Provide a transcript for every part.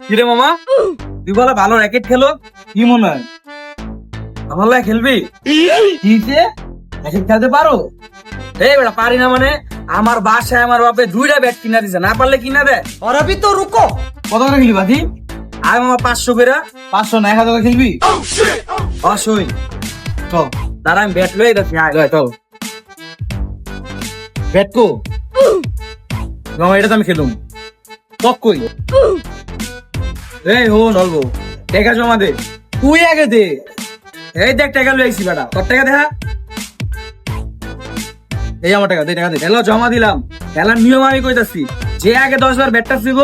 কিরে মামা, তুই বলে ভালো র্যাকেট খেলো, কি মনে হয় আমার লাগে খেলবি? কিসে র্যাকেট খেলতে পারো? এই বেটা পারি না মানে, আমার বাসায় আমার বাপে 2টা ব্যাট কিনা দিছে, না পারলে কিনা দে। और अभी तो रुको। কত করে খেলবি বাদি? আয় মামা 500 করে। 500 না 1000 খেলবি? অসই চল, দাঁড়া আমি ব্যাট লই যাচ্ছি। আয় লয় চল, ব্যাট কো মামা, এটা তো আমি খেলুম। কক কই? এই হো নলবো, টাকা জমা দে। তুই আগে দে। এই দেখ টাকা লইছি বেটা, তোর টাকা দেখা। এই আমার টাকা দে, টাকা দে। হ্যালো জমা দিলাম। খেলার নিয়ম আমি কইতাছি, যে আগে 10 বার ব্যাট টাচ দিব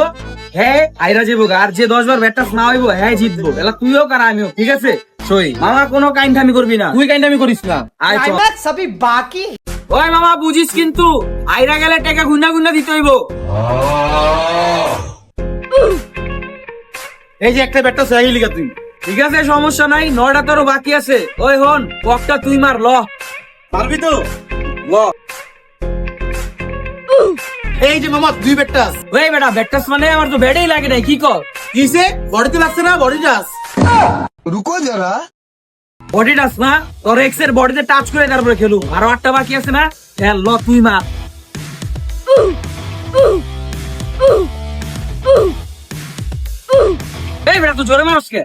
হ্যাঁ আইরা যাবো, আর যে 10 বার ব্যাট টাচ না হইব হ্যাঁ জিতবো। এলা তুইও কার আমিও, ঠিক আছে? সই মামা, কোনো কাইন্ডামি করবি না, তুই কাইন্ডামি করিস না। আয় চল। क्लाइमैक्स अभी बाकी। ওই মামা বুঝিস কিন্তু, আইরা গেলে টাকা গুন্না গুন্না দিতে হইব। এই যে একটা ব্যাটটা হয়ে গেলি তুই, ঠিক আছে সমস্যা নাই, 9টা তোরও বাকি আছে। ওই হন ককটা তুই মার, ল পারবি তো? ল। এই যে মামা 2 ব্যাটাস। ওই বেটা ব্যাটটাস মানে আমার তো ব্যাটেই লাগে নাই, কি কর? কিসে বডিতে লাগছে না? Body touch. रुको जरा। বডি টাচ না, তোর এক্স এর বডিতে টাচ করে তারপরে খেলু। আরো 8টা বাকি আছে না, খেল। ল তুই মার। এই বেটা তুই জোরে মারস কে?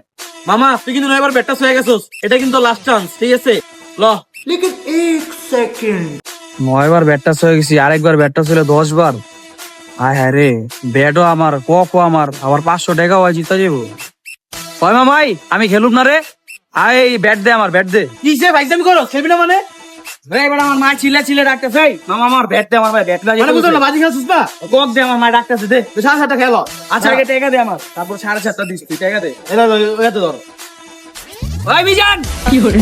মামা তুই কিন্তু 9 বার ব্যাটাস হয়ে গেছস, এটা কিন্তু লাস্ট চান্স, ঠিক আছে? ল। लेकिन 1 सेकंड। 9 বার ব্যাট টাচ হয়ে গেছি, আরেকবার ব্যাট টাচ হলে 10 বার। হায় হায় রে, ব্যাটও আমার, ককও আমার, আবার 500 টাকা হয় জিতা যাবো। হয় মামাই, আমি খেলুম না রে। আয় ব্যাট দে, আমার ব্যাট দে। কিসে ভাইজামি করো? খেলবি না মানে? এই বেটা আমার মা চিল্লা চিল্লা ডাকতেছে, এই মামা আমার ব্যাট দে, আমার ভাই ব্যাট লাগে। মানে বুঝো না বাজি খেলছিস না? কক দে, আমার মা ডাকতেছে দে। তুই 7.5টা খেলো। আচ্ছা আগে টাকা দে আমার, তারপর 7.5টা দিস তুই, টাকা দে। এটা ধর। ওই মিজান কি করে